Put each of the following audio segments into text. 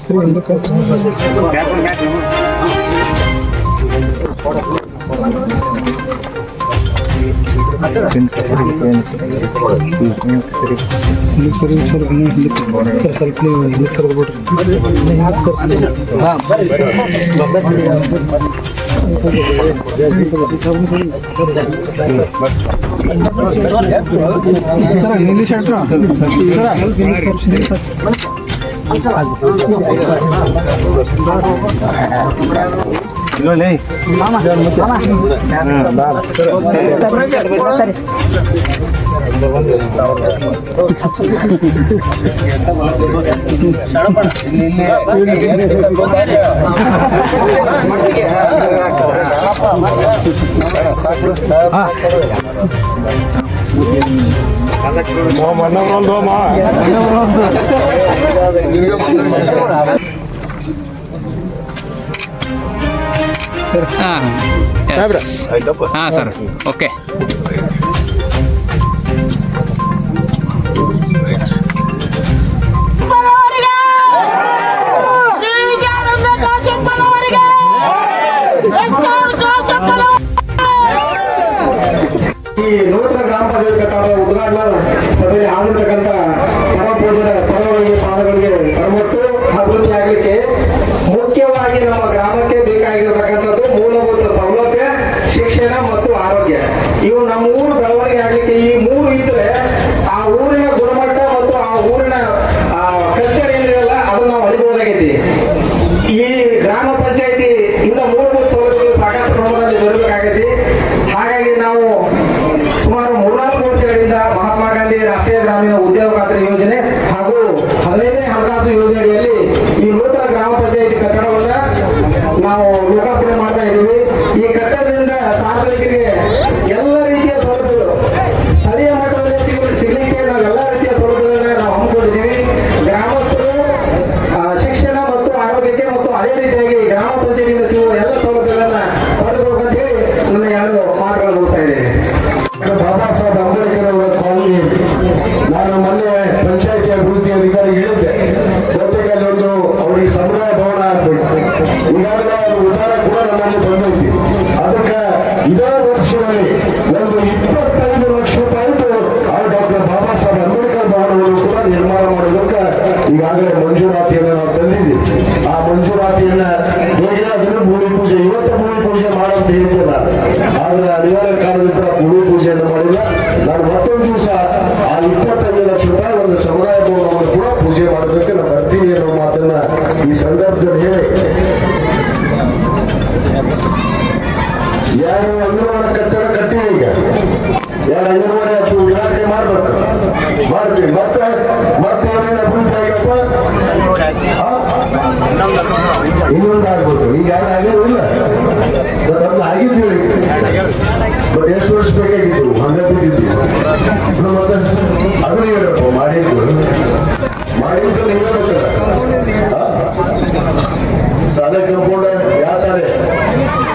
English sir okay. ಈ ನೂತನ ಗ್ರಾಮ ಪಂಚಾಯತ್ ಕಟ್ಟಡದ ಉದ್ಘಾಟನಾ ಸಭೆಯಲ್ಲಿ ಆಗಿರ್ತಕ್ಕಂಥ ಪರಮ ಪೂಜೆಯ ಪರಮಗಳಿಗೆ ಪಾದಗಳಿಗೆ ಪರಮಟ್ಟು ಅಭಿವೃದ್ಧಿ ಆಗಲಿಕ್ಕೆ ಮುಖ್ಯವಾಗಿ ನಮ್ಮ ಗ್ರಾಮಕ್ಕೆ ಬೇಕಾಗಿರತಕ್ಕಂಥದ್ದು ಮೂಲಭೂತ ಸೌಲಭ್ಯ, ಶಿಕ್ಷಣ ಮತ್ತು ಆರೋಗ್ಯ. ಇವು ನಮ್ಮ ಊರು ಬೆಳವಣಿಗೆ ಆಗಲಿಕ್ಕೆ ಈ ಮೂರು ಇದ್ರೆ ಆ ಊರಿನ ಗುಣಮಟ್ಟ ಮತ್ತು ಆ ಊರಿನ ಕಲ್ಚರ್ ಏನಿರಲ್ಲ ಅದನ್ನ ನಾವು ಅಳಿಬಹುದಾಗೈತಿ. ಈ ಗ್ರಾಮ ಪಂಚಾಯತಿ ಇಂದ ಮೂಲಭೂತ ಸೌಲಭ್ಯಗಳು ಸಾಕಷ್ಟು ಪ್ರಮಾಣದಲ್ಲಿ ಬರಬೇಕಾಗೈತಿ. ಹಾಗಾಗಿ ನಾವು ಸುಮಾರು 3-4 ವರ್ಷಗಳಿಂದ ಮಹಾತ್ಮ ಗಾಂಧಿ ರಾಷ್ಟ್ರೀಯ ಗ್ರಾಮೀಣ ಉದ್ಯೋಗ ಖಾತ್ರಿ ಯೋಜನೆ ಹಾಗೂ 15ನೇ ಹಣಕಾಸು ಯೋಜನೆಯಲ್ಲಿ ಈ ನೂತನ ಗ್ರಾಮ ಪಂಚಾಯತಿ ಕಟ್ಟಡವನ್ನ ನಾವು ಲೋಕಾರ್ಪಣೆ ಮಾಡ್ತಾ ಇದ್ದೀವಿ. ಈ ಕಟ್ಟಡದಿಂದ ಸಾರ್ವಜನಿಕರಿಗೆ ಎಲ್ಲ ರೀತಿಯ ಸೌಲಭ್ಯಗಳು ಸ್ಥಳೀಯ ಮಟ್ಟದಲ್ಲಿ ಸಿಗಲಿಕ್ಕೆ ನಾವು ಎಲ್ಲ ರೀತಿಯ ಸೌಲಭ್ಯಗಳನ್ನ ನಾವು ಹಮ್ಮಿಕೊಂಡಿದ್ದೀವಿ. ಗ್ರಾಮಸ್ಥರು ಶಿಕ್ಷಣ ಮತ್ತು ಆರೋಗ್ಯಕ್ಕೆ ಮತ್ತು ಅದೇ ರೀತಿಯಾಗಿ ಗ್ರಾಮ ಪಂಚಾಯತಿಯಿಂದ ಸಿಗುವ ಎಲ್ಲ ಸೌಲಭ್ಯಗಳನ್ನ ಪಡೆದುಕೊಳ್ಳಬೇಕಂತ ಹೇಳಿ ನನ್ನ 2 ಮಾತುಗಳನ್ನು ಮುಗಿಸ್ತಾ ಇದ್ದೇನೆ. ಬಾಬಾ ಸಾಹೇಬ್ ಅಂಬೇಡ್ಕರ್ ಅವರ ಕಾಲನಿ ನಾನು ಮೊನ್ನೆ ಪಂಚಾಯತಿ ಅಭಿವೃದ್ಧಿ ಅಧಿಕಾರಿಗೆ ಹೇಳಿದ್ದೆ, ಜೊತೆಗೆ ಅಲ್ಲೊಂದು ಅವರಿಗೆ ಸಮುದಾಯ ಭವನ ಆಗ್ಬೇಕು. ಈಗಾಗಲೇ ಉದಾರ ಕೂಡ ನಮ್ಮಲ್ಲಿ ಬಂದೈತಿ. ಅದಕ್ಕೆ ಇದೇ ವರ್ಷದಲ್ಲಿ ಒಂದು 25 ಲಕ್ಷ ರೂಪಾಯಿ ಡಾಕ್ಟರ್ ಬಾಬಾ ಸಾಹೇಬ್ ಅಂಬೇಡ್ಕರ್ ಭವನವನ್ನು ಕೂಡ ನಿರ್ಮಾಣ ಮಾಡೋದಕ್ಕೆ ಈಗಾಗಲೇ ಮಂಜೂರಾತಿಯನ್ನು ನಾವು ತಂದಿದ್ದೀವಿ. ಆ ಮಂಜೂರಾತಿಯನ್ನ ಹೇಗೆ ಅದನ್ನು ಭೂಮಿ ಪೂಜೆ ಇವತ್ತು ಭೂಮಿ ಪೂಜೆ ಮಾಡೋದು ಹೇಳಿದ್ದೆ ನಾನು, ಆದ್ರೆ ಅನಿವಾರ್ಯ ಕಾರಣದಿಂದ ಭೂಮಿ ಪೂಜೆಯನ್ನು ಮಾಡಿಲ್ಲ. ನಾನು ಮತ್ತೊಂದು ದಿವಸ ಆ 25 ಲಕ್ಷ ರೂಪಾಯಿ ಒಂದು ಸಮುದಾಯ ಭವನವನ್ನು ಕೂಡ ಪೂಜೆ ಮಾಡೋದಕ್ಕೆ ನಾನು ಬರ್ತೀನಿ ಅನ್ನೋ ಮಾತನ್ನ ಈ ಸಂದರ್ಭದಲ್ಲಿ ಹೇಳಿ, ಯಾರು ಅಂಗನವಾಡಿ ಕಟ್ಟಡ ಕಟ್ಟಿ ಈಗ ಯಾರು ಅಂಗನವಾಡಿ ಅದು ಉದ್ಘಾಟನೆ ಮಾಡ್ಬೇಕು ಮಾಡ್ತೀವಿ. ಮತ್ತೆ ಏನೇನು ಅಭಿವೃದ್ಧಿ ಆಗಪ್ಪ ಇನ್ನೊಂದು ಆಗ್ಬೇಕು. ಈಗ ಯಾರು ಆಗಿರಲಿಲ್ಲ ಅದನ್ನ ಆಗಿದ್ದು ಹೇಳಿ ಮತ್ತೆ ಎಷ್ಟು ವರ್ಷ ಬೇಕಾಗಿತ್ತು ಹಂಗ ಬಿಟ್ಟಿದ್ವಿ. ಮತ್ತೆ ಅದನ್ನ ಹೇಳಪ್ಪ ಮಾಡಿದ್ದು ಹಿಂಗ ಶಾಲೆ ಕಂಪೌಂಡ್ ಯಾವ ಶಾಲೆ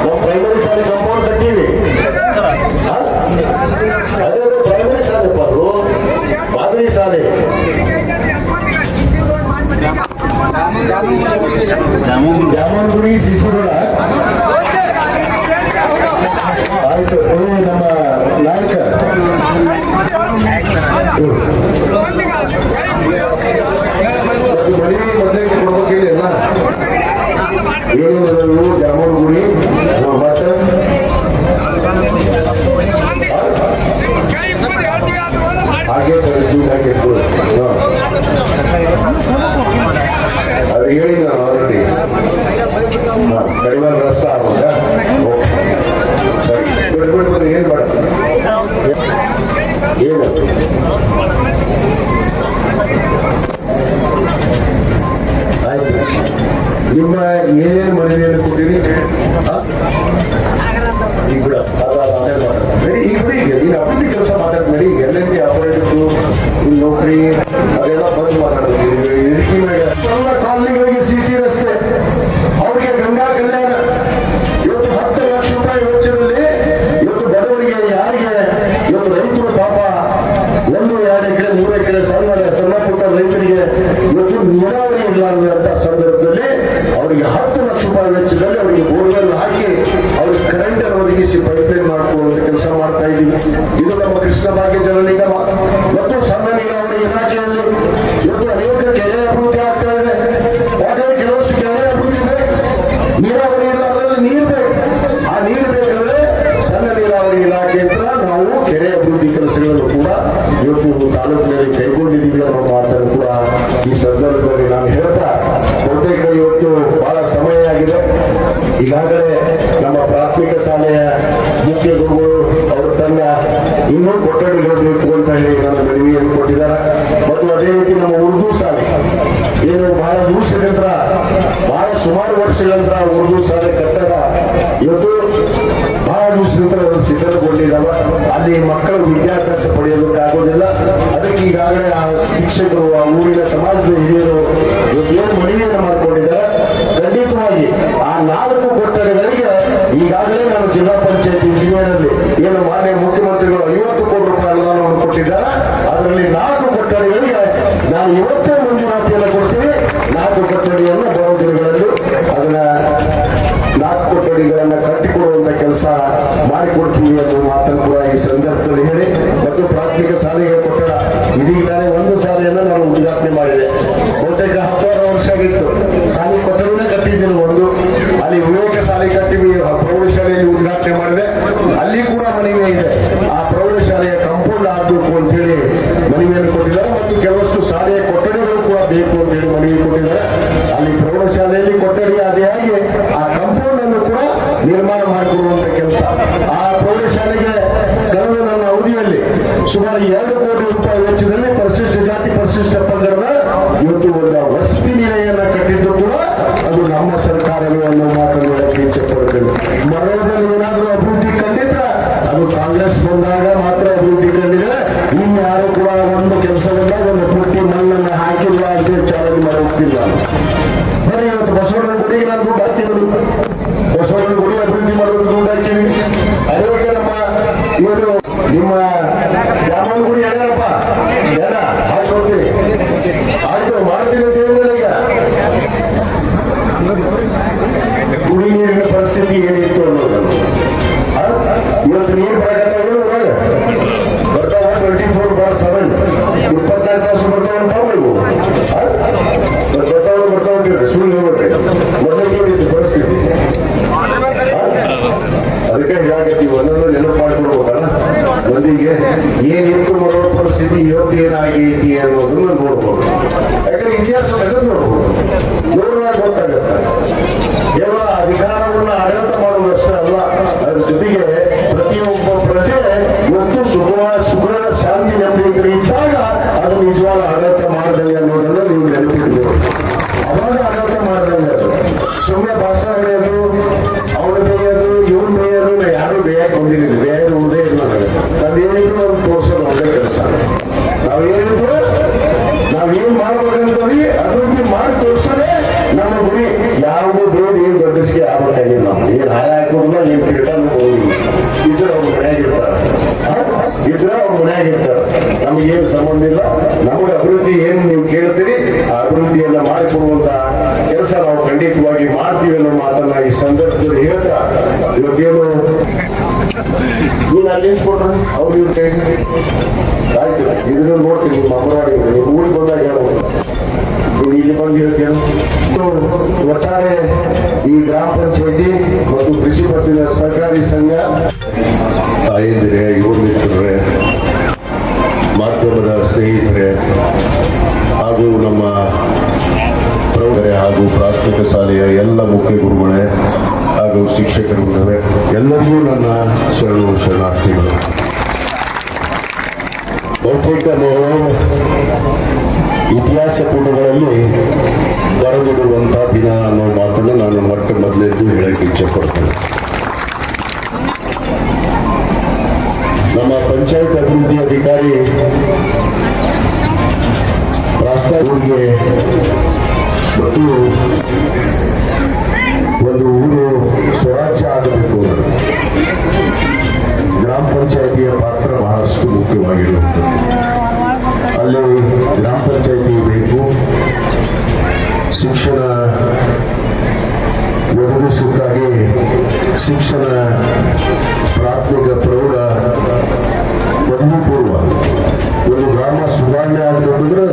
ನಾವು ಪ್ರೈಮರಿ ಶಾಲೆ ಕಂಪೌಂಡ್ ಕಟ್ಟೀವಿ. ಅದೇ ಪ್ರೈಮರಿ ಶಾಲೆ ಅದು ಮಾದರಿ ಶಾಲೆ ಜಾಮೂನ್ಗುಡಿ ಸಿಸಿ ರೋಡ ಆಯ್ತು. ನಮ್ಮ ನಾಯಕ ಮದುವೆ ಮೊದಲಿಗೆ ಕೊಡ್ಬೇಕಿಲ್ಲ ಎಲ್ಲ ಏನು ಜಾಮೂನ್ಗುಡಿ ಮತ್ತೆ ಹಾಗೆ ಅದು ಹೇಳಿ ನಾನು ಆಲ್ರೆಡಿ ಕಡಿಮೆ ರಸ್ತೆ ಆಗುವಾಗ ಸರಿ ಬಿಟ್ಬಿಟ್ಟು ಏನ್ ಮಾಡೋದು ಏನು ಆಯ್ತು. ನಿಮ್ಮ ಏನೇನು ಮನವಿಯನ್ನು ಕೊಟ್ಟಿರಿ ಈಗ ಬಿಡ ನಡಿ ಈಗ ಬಿಡಿ. ಈಗ ನೀನು ಅಭಿವೃದ್ಧಿ ಕೆಲಸ ಮಾತಾಡ್ ನಡಿ. ಈಗ LNT ಆಪರೇಟರ್ದು ನೌಕರಿ ಅದೆಲ್ಲ ಬಂದು ಮಾತಾಡೋದು. ಎಲ್ಲ ಕಾಲನಿಗಳಿಗೆ ಸಿಸಿ ರಸ್ತೆ, ಅವರಿಗೆ ಗಂಗಾ ಕಲ್ಯಾಣ. ಇವತ್ತು 10 ಲಕ್ಷ ರೂಪಾಯಿ ವೆಚ್ಚದಲ್ಲಿ ಇವತ್ತು ಬಡವರಿಗೆ ಯಾರಿಗೆ ಇವತ್ತು ರೈತರು ಪಾಪ 1-2 ಎಕರೆ 3 ಎಕರೆ ಸಣ್ಣ ಪುಟ್ಟ ರೈತರಿಗೆ ಇವತ್ತು ನೀರಾವರಿ ಇಲ್ಲ ಅನ್ನುವಂತ ಸಂದರ್ಭದಲ್ಲಿ ಅವರಿಗೆ 10 ಲಕ್ಷ ರೂಪಾಯಿ ವೆಚ್ಚದಲ್ಲಿ ಅವರಿಗೆ ಬೋರ್ವೆಲ್ ಹಾಕಿ ಅವ್ರಿಗೆ ಕರೆಂಟ್ ಅನ್ನು ಒದಗಿಸಿ ಪೈಪ್ಲೈನ್ ಮಾಡಿಕೊಳ್ಳುವಂತ ಕೆಲಸ ಮಾಡ್ತಾ ಇದ್ದೀವಿ. ಇದು ನಮ್ಮ ಕೃಷ್ಣ ಭಾಗ್ಯ ಜಲ ನಿಗಮ ಮತ್ತು ಸಣ್ಣ ನೀರಾವರಿ ಇಲಾಖೆಯಲ್ಲಿ ಇವತ್ತು ಅನೇಕ ಕೆರೆ ಅಭಿವೃದ್ಧಿ ಆಗ್ತಾ ಇದೆ. ಅದೇ ಕೆಲವಷ್ಟು ಕೆರೆ ಅಭಿವೃದ್ಧಿ ಬೇಕು, ನೀರಾವರಿ ಇಲ್ಲ, ಅದರಲ್ಲಿ ನೀರು ಬೇಕು. ಆ ನೀರು ಬೇಕಾದ್ರೆ ಸಣ್ಣ ನೀರಾವರಿ ಇಲಾಖೆ ಹತ್ರ ನಾವು ಕೆರೆ ಅಭಿವೃದ್ಧಿ ಕೆಲಸಗಳನ್ನು ಕೂಡ ಇವತ್ತು ತಾಲೂಕಿನಲ್ಲಿ ಕೈಗೊಂಡಿದ್ದೀವಿ ಅನ್ನೋ ಮಾತನ್ನು ಕೂಡ ಈ ಸಂದರ್ಭದಲ್ಲಿ ನಾನು ಹೇಳ್ತಾ, ಬಹುತೇಕ ಇವತ್ತು ಬಹಳ ಸಮಯ ಆಗಿದೆ. ಈಗಾಗಲೇ ನಮ್ಮ ಪ್ರಾಥಮಿಕ ಶಾಲೆಯ ಮುಖ್ಯ ಗುರುಗಳು ಅವರು ತನ್ನ ಇನ್ನೂ ಕೊಠಡಿಗಳು ಬೇಕು ಅಂತ ಹೇಳಿ ನನ್ನ ಮನವಿಯನ್ನು ಕೊಟ್ಟಿದ್ದಾರೆ. ಮತ್ತು ಅದೇ ರೀತಿ ನಮ್ಮ ಉರ್ದು ಶಾಲೆ ಏನು ಬಹಳ ದಿವಸದಿಂದ ಬಹಳ ಸುಮಾರು ವರ್ಷಗಳ ನಂತರ ಉರ್ದು ಶಾಲೆ ಕಟ್ಟಡ ಇವತ್ತು ಬಹಳ ದಿವಸದಿಂದ ಸಿದ್ಧಗೊಂಡಿದ್ದಾವ. ಅಲ್ಲಿ ಮಕ್ಕಳು ವಿದ್ಯಾಭ್ಯಾಸ ಪಡೆಯೋದಕ್ಕಾಗೋದಿಲ್ಲ. ಅದಕ್ಕೆ ಈಗಾಗಲೇ ಆ ಶಿಕ್ಷಕರು, ಆ ಊರಿನ ಸಮಾಜದ ಹಿರಿಯರು ಏನು ಮನವಿಯನ್ನು ಮಾಡಿಕೊಂಡಿದ್ದಾರೆ. ಖಂಡಿತವಾಗಿ ಆ 4 ಕೊಠಡಿಗಳಿಗೆ ಈಗಾಗಲೇ ನಾನು ಜಿಲ್ಲಾ ಪಂಚಾಯತ್ ಇಂಜಿನಿಯರ್ ಅಲ್ಲಿ ಏನು ಮಾನ್ಯ ಮುಖ್ಯಮಂತ್ರಿಗಳು 50 ಕೋಟಿ ರೂಪಾಯಿ ಅನುದಾನವನ್ನು ಕೊಟ್ಟಿದ್ದಾರೆ. ಅದರಲ್ಲಿ 4 ಕೊಠಡಿಗಳಿಗೆ ನಾನು ಇವತ್ತೇ ಮಂಜೂರಾತಿಯನ್ನು ಕೊಡ್ತೀವಿ. 4 ಕೊಠಡಿಯನ್ನು ಬರುವ ದಿನಗಳಲ್ಲಿ ಅದನ್ನ 4 ಕೊಠಡಿಗಳನ್ನ ಕಟ್ಟಿಕೊಡುವಂತ ಕೆಲಸ ಮಾಡಿಕೊಡ್ತೀವಿ ಅನ್ನೋ ಮಾತನ್ನು ಕೂಡ ಈ ಸಂದರ್ಭದಲ್ಲಿ ಹೇಳಿ, ಮತ್ತು ಪ್ರಾಥಮಿಕ ಶಾಲೆಗಳ ಕೊಠಡ ಇದೀಗಾನೇ 1 ಶಾಲೆಯನ್ನು ನಾನು ಉದ್ಘಾಟನೆ ಮಾಡಿದೆ. ಬಹುತೇಕ 10 ವರ್ಷ ಆಗಿತ್ತು. ಶಾಲೆ ಕೊಠಡಿನೇ ಕಟ್ಟಿದ್ದೀನಿ ಒಂದು. ಅಲ್ಲಿ ವಿವೇಕ ಶಾಲೆ ಕಟ್ಟಿ ಪ್ರೌಢಶಾಲೆಯಲ್ಲಿ ಉದ್ಘಾಟನೆ ಮಾಡಿದೆ. ಅಲ್ಲಿ ಕೂಡ ಮನವಿ ಇದೆ, ಆ ಪ್ರೌಢಶಾಲೆಯ ಕಾಂಪೌಂಡ್ ಆಗಬೇಕು ಅಂತ ಹೇಳಿ ಮನವಿಯನ್ನು ಕೊಟ್ಟಿದ್ದಾರೆ. ಮತ್ತು ಕೆಲವಷ್ಟು ಶಾಲೆಯ ಕೊಠಡಿಗಳು ಕೂಡ ಬೇಕು ಅಂತ ಹೇಳಿ ಮನವಿ ಕೊಟ್ಟಿದ್ದಾರೆ. ಅಲ್ಲಿ ಪ್ರೌಢಶಾಲೆಯಲ್ಲಿ ಕೊಠಡಿ ಅದೇ ಆಗಿ ಆ ಕಾಂಪೌಂಡ್ ಅನ್ನು ಕೂಡ ನಿರ್ಮಾಣ ಮಾಡಿಕೊಡುವಂತ ಕೆಲಸ. ಆ ಪ್ರೌಢಶಾಲೆಗೆ ಕಳೆದ ನನ್ನ ಅವಧಿಯಲ್ಲಿ ಸುಮಾರು 2 ಕೋಟಿ ರೂಪಾಯಿ ವೆಚ್ಚದಲ್ಲಿ ಪರಿಶಿಷ್ಟ ಜಾತಿ ಪರಿಶಿಷ್ಟ ಪಂಗಡದ ಇವತ್ತು ಒಂದು ವಸತಿ ನಿಲಯನ್ನ ಕಟ್ಟಿದ್ದು ಕೂಡ ಅದು ನಮ್ಮ ಸರ್ಕಾರವೇ ಅನ್ನೋ ಮಾತನ್ನು ಹೇಳಕ್ಕೆ ಇಚ್ಛೆ ಪಡ್ತೇವೆ. ಮರದಲ್ಲಿ ಏನಾದರೂ ಅಭಿವೃದ್ಧಿ ಕಂಡಿದ್ರೆ ಅದು ಕಾಂಗ್ರೆಸ್ ಬಂದಾಗ ಮಾತ್ರ ಅಭಿವೃದ್ಧಿ ಕಂಡಿದೆ. ಇನ್ಯಾರು ಕೂಡ ಒಂದು ಕೆಲಸವನ್ನ ಒಂದು ಪೂರ್ತಿ ಮಣ್ಣನ್ನು ಹಾಕಿಲ್ಲ ಅಂತ ಚಾಲೆಂಜ್ ಮಾಡೋಕ್ಕಿಲ್ಲ. ಬರೀ ಇವತ್ತು ಬಸವಣ್ಣನ ಗುಡಿಗೆ ನಾನು ದುಡ್ಡು ಹಾಕಿದ್ರು, ಬಸವಣ್ಣನ ಗುಡಿ ಅಭಿವೃದ್ಧಿ ಮಾಡೋದು ದುಡ್ಡು ಹಾಕಿವಿ. ಅನೇಕ ನಮ್ಮ ಇವರು ನಿಮ್ಮ ದ್ಯಾಮನ ಗುಡಿ ಯಾರಪ್ಪ ಜನ ಹಾಕೊಡ್ತೀವಿ, ಆಯ್ತು ಮಾಡ್ತೀನಿ ಅಂತ ಹೇಳಿದ್ರೆ ಈಗ ಕುಡಿ ನೀರಿನ ಪರಿಸ್ಥಿತಿ ಏನಿತ್ತು ಅನ್ನೋದನ್ನು ಇವತ್ತು ನೀರು ಬರಕತ್ತಾವ ಬರ್ತಾವ 24/7 24 ತಾಸು ಬರ್ತಾವ ನೀವು ಬರ್ತಾವ ಅಂತೀರಿ. ಸುಳ್ಳು ಹೇಳ್ಬೇಡ್ರಿ, ಮೊದಲಿಗೆ ಏನಿತ್ತು ಪರಿಸ್ಥಿತಿ. ಅದಕ್ಕೆ ಹೇಳಾಕತ್ತೀವಿ, ಒಂದೊಂದು ನೆನಪು ಮಾಡ್ಕೊಡ್ಬೇಕಲ್ಲ ಮಂದಿಗೆ ಏನಿತ್ತು ಬರೋ ಪರಿಸ್ಥಿತಿ ಇವತ್ತು ಏನಾಗೈತಿ ಅನ್ನೋದನ್ನ ನೋಡ್ಬೋದು. ಯಾಕಂದ್ರೆ ಇತಿಹಾಸ ನೋಡ್ಬೋದು, ನೋಡುವಾಗ ಗೊತ್ತಾಗುತ್ತೆ. ಕೇವಲ ಅಧಿಕಾರವನ್ನ ಆಡಳಿತ ಮಾಡುವುದಷ್ಟೇ ಅಲ್ಲ, ಅದರ ಜೊತೆಗೆ ಪ್ರತಿಯೊಬ್ಬ ಪ್ರಜೆ ಇವತ್ತು ಸುಖ ಶಾಂತಿ ನೆಮ್ಮದಿ ಇದ್ದಾಗ ಅದು ನಿಜವಾದ ಆಡಳಿತ ಮಾಡಿದಂಗೆ ಅನ್ನೋದನ್ನ ನೀವು ನೆನಪಿಡ್ಬೇಕು. ಅವಾಗ ಆಡಳಿತ ಮಾಡಿದಂಗೆ ಅದು ಸುಮ್ಮನೆ ಭಾಷಣ ಹೊಡೆಯೋದು, ಅವನು ಬೇಯೋದು, ಇವ್ರು ಬೇಯೋದು, ಯಾರು ಬೇಯಕ್ಕೆ ಬಂದಿಲ್ಲ, ಬೇಯೋದು ಉದೇ ಇಲ್ಲ. ಅದೇನಿದ್ರು ಅವ್ರು ತೋರಿಸೋದು ಒಳ್ಳೆ ಕೆಲಸ. ನಾವೇನಿದ್ರು ನಾವೇನ್ ಮಾಡ್ಬೇಕಂತಂದ್ವಿ ಅಭಿವೃದ್ಧಿ ಮಾಡಿ ತೋರಿಸೋದೇ ನಮ್ಮ ಗುರಿ. ಯಾವುದೇ ಬೇರೆ ಏನ್ ದೊಡ್ಡಸಿಗೆ ಆಗ್ಬೇಕಾಗಿಲ್ಲ. ನಾವು ಏನ್ ಹಾಯ ಹಾಕೋದಿಲ್ಲ, ಏನ್ ತಿರ್ಗಾನು ಹೋಗಿಲ್ಲ. ಇದ್ರೆ ಅವ್ರ ಮನೆಯಾಗಿರ್ತಾರೆ, ಅವ್ರ ಮನೆಯಾಗಿರ್ತಾರೆ. ನಮಗೇನು ಸಂಬಂಧ ಇಲ್ಲ. ನಮಗೆ ಅಭಿವೃದ್ಧಿ ಏನ್ ನೀವು ಕೇಳ್ತೀರಿ ಆ ಅಭಿವೃದ್ಧಿಯನ್ನ ಮಾಡಿಕೊಡುವಂತ ಕೆಲಸ ನಾವು ಖಂಡಿತವಾಗಿ ಮಾಡ್ತೀವಿ ಅನ್ನೋ ಮಾತನ್ನ ಈ ಸಂದರ್ಭದಲ್ಲಿ ಹೇಳ್ತಾ, ಇವತ್ತೇನು ನೀನ್ ಅಲ್ಲಿ ಕೊಡ್ರಿ ಅವ್ರು ಇವ್ರ ಕೈ ಆಯ್ತು. ಇದನ್ನ ನೋಡ್ತೀನಿ, ನಿಮ್ಮ ಅಮರವಾಡಿ ಊರಿಗೆ ಬಂದಾಗ ಹೇಳ್ಬೋದು, ಇಲ್ಲಿ ಬಂದು ಹೇಳ್ತೇನೆ. ಒಟ್ಟಾರೆ ಈ ಗ್ರಾಮ ಪಂಚಾಯತಿ ಮತ್ತು ಕೃಷಿ ಪತ್ತಿನ ಸಹಕಾರಿ ಸಂಘ, ತಾಯಂದಿರೇ, ಯುವ ಮಿತ್ರರೇ, ಮಾಧ್ಯಮದ ಸ್ನೇಹಿತರೆ ಹಾಗೂ ನಮ್ಮ ಪ್ರೌಢರೇ ಹಾಗೂ ಪ್ರಾಥಮಿಕ ಶಾಲೆಯ ಎಲ್ಲ ಮುಖ್ಯ ಗುರುಗಳೇ ಹಾಗೂ ಶಿಕ್ಷಕರು ಎಲ್ಲರಿಗೂ ನನ್ನ ಶರಣಾರ್ಥಿಗಳು. ಬಹುತೇಕ ಇತಿಹಾಸ ಪುಟಗಳಲ್ಲಿ ಬರಬಿಡುವಂತ ದಿನ ಅನ್ನೋ ಮಾತನ್ನು ನಾನು ಮೊದಲೆದ್ದು ಹೇಳಕ್ಕೆ ಇಚ್ಛೆ ಪಡ್ತೇನೆ. ನಮ್ಮ ಪಂಚಾಯತ್ ಅಭಿವೃದ್ಧಿ ಅಧಿಕಾರಿ ರಾಷ್ಟ್ರೀಯ ಮತ್ತು ಒಂದು ಊರು ಸ್ವರಾಜ್ಯ ಆಗಬೇಕು, ಗ್ರಾಮ ಪಂಚಾಯತಿಯ ಪಾತ್ರ ಬಹಳಷ್ಟು ಮುಖ್ಯವಾಗಿರುತ್ತದೆ. ಅಲ್ಲಿ ಗ್ರಾಮ ಪಂಚಾಯತಿ ಬೇಕು, ಶಿಕ್ಷಣ ಒದಗಿಸುವುದಕ್ಕಾಗಿ ಶಿಕ್ಷಣ ಪ್ರಾಥಮಿಕ ಪ್ರೌಢ ಪದವಿ ಪೂರ್ವ ಒಂದು ಗ್ರಾಮ ಸುಧಾರಣೆ ಆಗಬೇಕಂದ್ರೆ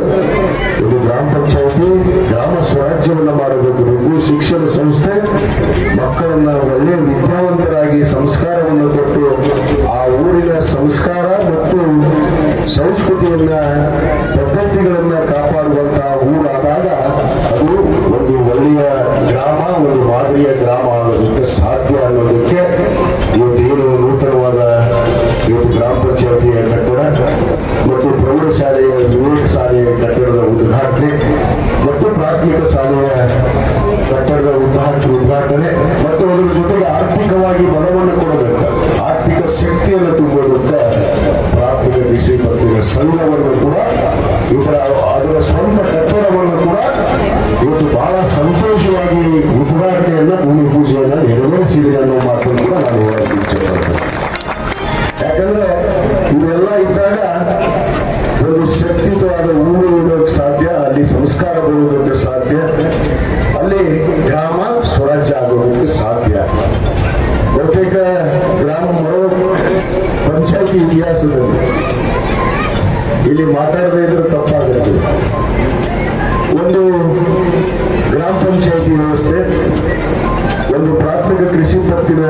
ಒಂದು ಗ್ರಾಮ ಪಂಚಾಯತಿ ಗ್ರಾಮ ಸ್ವರಾಜ್ಯವನ್ನು ಮಾಡಬೇಕು. ಶಿಕ್ಷಣ ಸಂಸ್ಥೆ ಮಕ್ಕಳನ್ನ ಒಳ್ಳೆಯ ವಿದ್ಯಾವಂತರಾಗಿ ಸಂಸ್ಕಾರವನ್ನು ಕೊಟ್ಟು ಆ ಊರಿನ ಸಂಸ್ಕಾರ ಮತ್ತು ಸಂಸ್ಕೃತಿಯನ್ನ ಪದ್ಧತಿಗಳನ್ನ ಕಾಪಾಡುವಂತಹ ಊರಾದಾಗ ಅದು ಒಂದು ಒಳ್ಳೆಯ ಗ್ರಾಮ, ಒಂದು ಮಾದರಿಯ ಗ್ರಾಮ ಆಗೋದಕ್ಕೆ ಸಾಧ್ಯ ಅನ್ನೋದಕ್ಕೆ ಇವತ್ತೇನು ನೂತನವಾದ ಇವತ್ತು ಗ್ರಾಮ ಪಂಚಾಯತಿಯ ಕಟ್ಟಡ ಮತ್ತು ಪ್ರೌಢಶಾಲೆಯ ವಿವೇಕ ಶಾಲೆಯ ಕಟ್ಟಡದ ಉದ್ಘಾಟನೆ ಮತ್ತು ಪ್ರಾಥಮಿಕ ಶಾಲೆಯ ಕಟ್ಟಡದ ಉದ್ಘಾಟನೆ ಮತ್ತು ಅದರ ಜೊತೆಗೆ ಆರ್ಥಿಕವಾಗಿ ಬಲವನ್ನು ಕೊಡಬೇಕು, ಆರ್ಥಿಕ ಶಕ್ತಿಯನ್ನು ತುಂಬೋದಕ್ಕೆ ಪ್ರಾಥಮಿಕ ಕೃಷಿ ಪತ್ತಿನ ಸಂಘವನ್ನು ಕೂಡ ಅದರ ಸ್ವಂತ ಕಟ್ಟಡವನ್ನು ಕೂಡ ಇವತ್ತು ಬಹಳ ಸಂತೋಷವಾಗಿ ಉದ್ಘಾಟನೆಯನ್ನ ಭೂಮಿ ಪೂಜೆಯನ್ನ ನೆರವೇರಿಸಿದೆ ಅನ್ನೋ ಮಾತನ್ನು ಕೂಡ ನಾನು ಹೇಳಕ್ಕೆ ಇಚ್ಛೆಪಡ್ತೇನೆ. ಯಾಕಂದ್ರೆ ಇವೆಲ್ಲ ಇದ್ದಾಗ ಒಂದು ಶಕ್ತಿಯುತವಾದ ಊರು ಇರೋದಕ್ಕೆ ಸಾಧ್ಯ, ಅಲ್ಲಿ ಸಂಸ್ಕಾರ ಬರುವುದಕ್ಕೆ ಸಾಧ್ಯ, ಅಲ್ಲಿ ಗ್ರಾಮ ಸ್ವರಾಜ್ಯ ಆಗೋದಕ್ಕೆ ಸಾಧ್ಯ. ಬಹುತೇಕ ಗ್ರಾಮ ಮರೋ ಪಂಚಾಯತಿ ಇತಿಹಾಸದಲ್ಲಿ ಇಲ್ಲಿ ಮಾತಾಡದೇ ಇದ್ರೆ ತಪ್ಪಾಗುತ್ತೆ. ಒಂದು ಗ್ರಾಮ ಪಂಚಾಯತಿ ವ್ಯವಸ್ಥೆ, ಒಂದು ಪ್ರಾಥಮಿಕ ಕೃಷಿ ಪತ್ತಿನ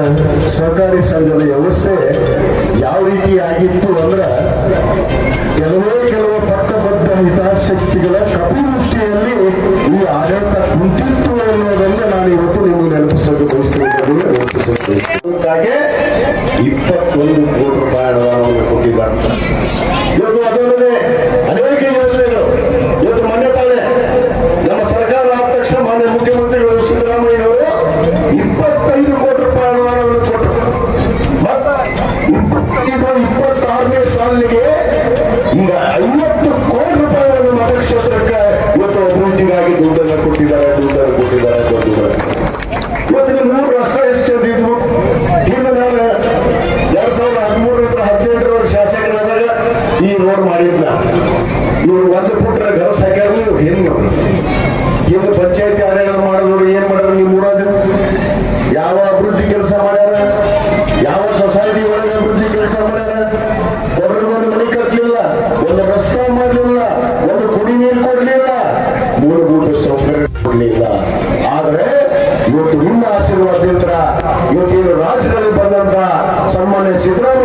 ಸಹಕಾರಿ ಸಂಘದ ವ್ಯವಸ್ಥೆ ಯಾವ ರೀತಿ ಆಗಿತ್ತು ಅಂದ್ರೆ ಕೆಲವು ಪಟ್ಟಬದ್ಧ ಹಿತಾಸಕ್ತಿಗಳ ಕಪಿಮುಷ್ಟಿಯಲ್ಲಿ ಈ ಆಡಳಿತ ಕುಂತಿತ್ತು ಅನ್ನೋದನ್ನು ನಾನು ಇವತ್ತು ನಿಮಗೆ ನೆನಪಿಸಲು ಬಯಸ್ತೇನೆ. 21 ಕೋಟಿ ರೂಪಾಯಿ ಅನುದಾನವನ್ನು ಕೊಟ್ಟಿದ್ದಾರೆ ಸರ್. ಇವತ್ತು ಅದಲ್ಲದೆ ಅನೇಕ ಯೋಜನೆಗಳು ಇವತ್ತು ಮೊನ್ನೆ ತಾನೇ ನಮ್ಮ ಸರ್ಕಾರ ಆದ ತಕ್ಷಣ ಮಾನ್ಯ ಮುಖ್ಯಮಂತ್ರಿಗಳು ಸಿದ್ದರಾಮಯ್ಯನವರು 25 ಕೋಟಿ ರೂಪಾಯಿ ಅನುದಾನವನ್ನು ಕೊಟ್ಟರು. ಮತ್ತೆ 26ನೇ ಸಾಲಿಗೆ ಈಗ 50 ಕೋಟಿ ರೂಪಾಯಿಗಳನ್ನು ಮತಕ್ಷೇತ್ರಕ್ಕೆ ಇವತ್ತು ಅಭಿವೃದ್ಧಿಗಾಗಿ ದುಡ್ಡನ್ನು ಕೊಟ್ಟಿದ್ದಾರೆ. ಇವತ್ತಿನ 3 ರಸ್ತೆ ಎಷ್ಟು ಚಂದಿದ್ವು. ಇನ್ನು ನಾನು 2013-18 ಶಾಸಕನಾದಾಗ ಈ ರೋಡ್ ಮಾಡಿದ್ನ ಇವರು 1 ಫುಟ್ ಗರಸ್ ಹಾಕ್ಯಾರ. ನೀವು ಹೆಣ್ಣು ಇನ್ನು ಪಂಚಾಯತಿ ಆಡಳಿತ ಮಾಡಿದವರು ಏನ್ ಮಾಡ್ಯಾರ? ನಿಮ್ಮ ಊರಾಗ ಯಾವ ಅಭಿವೃದ್ಧಿ ಕೆಲಸ ಮಾಡ್ಯಾರ? ಯಾವ ಸೊಸೈಟಿ ಒಳಗೆ ಅಭಿವೃದ್ಧಿ ಕೆಲಸ ಮಾಡ್ಯಾರ? ಒಬ್ಬರಿಗೊಂದು ಮನೆ ಕಟ್ಟಲಿಲ್ಲ, ಒಂದು ರಸ್ತೆ ಮಾಡಲಿಲ್ಲ, ಒಂದು ಕುಡಿ ನೀರು ಕೊಡ್ಲಿಲ್ಲ, ಮೂಲಭೂತ ಸೌಕರ್ಯ ಕೊಡ್ಲಿಲ್ಲ. ಆದ್ರೆ ಇವತ್ತು ನಿಮ್ಮ ಆಶೀರ್ವಾದದಿಂದ ಇವತ್ತೇನು ರಾಜ್ಯದಲ್ಲಿ ಬಂದಂತ ಸನ್ಮಾನ್ಯ ಸಿದ್ದರಾಮಯ್ಯ